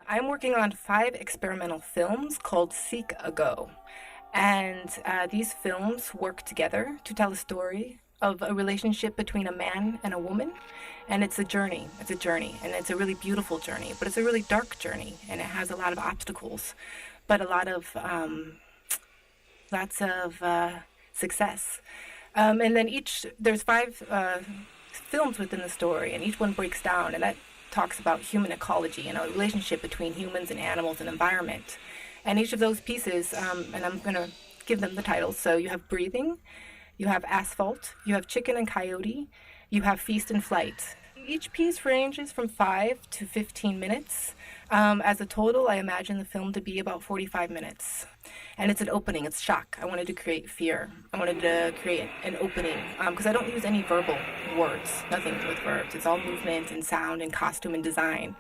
I'm working on 5 experimental films called Seekago. And these films work together to tell a story of a relationship between a man and a woman. And it's a journey. It's a journey. And it's a really beautiful journey. But it's a really dark journey. And it has a lot of obstacles. But lots of success. And then there's 5 films within the story. And each one breaks down. And that talks about human ecology and a relationship between humans and animals and environment. And each of those pieces, and I'm going to give them the titles. So you have breathing, you have asphalt, you have chicken and coyote, you have feast and flight. Each piece ranges from 5 to 15 minutes. As a total, I imagine the film to be about 45 minutes. And it's an opening, it's shock. I wanted to create fear. I wanted to create an opening, because I don't use any verbal words, nothing with verbs. It's all movement and sound and costume and design.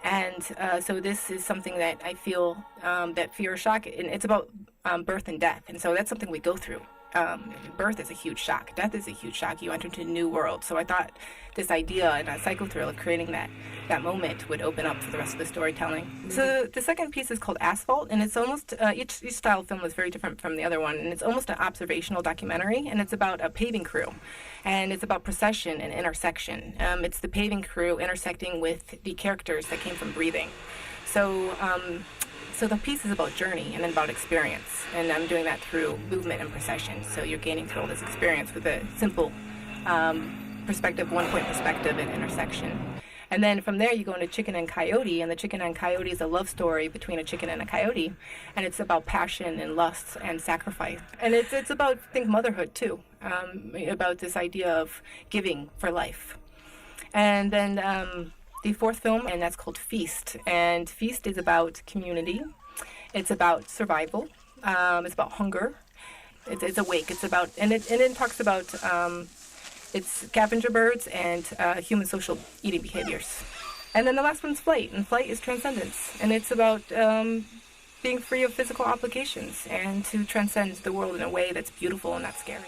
And so this is something that I feel that fear or shock, and it's about birth and death. And so that's something we go through. Birth is a huge shock. Death is a huge shock. You enter into a new world. So I thought this idea and a psychothrill of creating that moment would open up for the rest of the storytelling. So the second piece is called Asphalt, and it's almost, each style of film is very different from the other one, and it's almost an observational documentary, and it's about a paving crew, and it's about procession and intersection. It's the paving crew intersecting with the characters that came from breathing. So the piece is about journey and about experience, and I'm doing that through movement and procession. So you're gaining through all this experience with a simple perspective, one-point perspective and intersection. And then from there you go into Chicken and Coyote, and the Chicken and Coyote is a love story between a chicken and a coyote, and it's about passion and lust and sacrifice. And it's about, I think, motherhood too, about this idea of giving for life. And then the 4th film, and that's called Feast. And Feast is about community. It's about survival. It's about hunger. It's awake. It's about, and it talks about it's scavenger birds and human social eating behaviors. And then the last one's Flight, and Flight is transcendence. And it's about being free of physical obligations and to transcend the world in a way that's beautiful and not scary.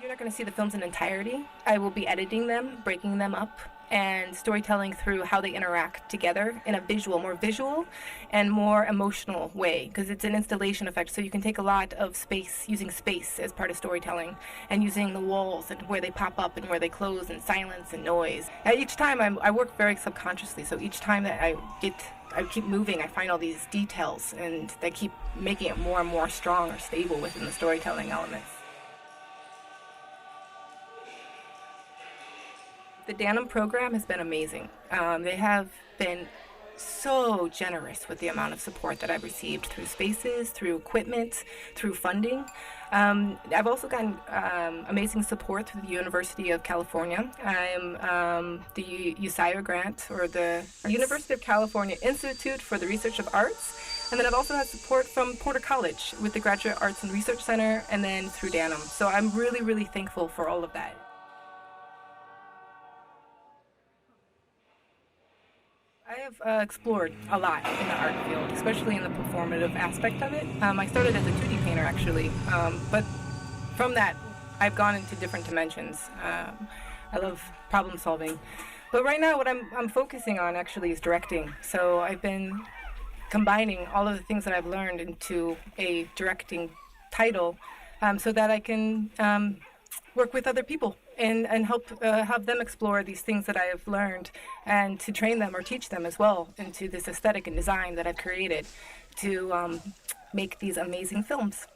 You're not going to see the films in entirety. I will be editing them, breaking them up, and storytelling through how they interact together in a more visual and more emotional way, because it's an installation effect, so you can take a lot of space, using space as part of storytelling, and using the walls and where they pop up and where they close, and silence and noise. And each time I work very subconsciously, so each time that I keep moving, I find all these details, and they keep making it more and more strong or stable within the storytelling elements. The DANM program has been amazing. They have been so generous with the amount of support that I've received through spaces, through equipment, through funding. I've also gotten amazing support through the University of California. I'm the UCSC grant, or the University of California Institute for the Research of Arts. And then I've also had support from Porter College with the Graduate Arts and Research Center, and then through DANM. So I'm really, really thankful for all of that. I have explored a lot in the art field, especially in the performative aspect of it. I started as a 2D painter, actually, but from that, I've gone into different dimensions. I love problem solving. But right now, what I'm focusing on, actually, is directing. So I've been combining all of the things that I've learned into a directing title so that I can work with other people and help have them explore these things that I have learned, and to train them or teach them as well into this aesthetic and design that I've created to make these amazing films.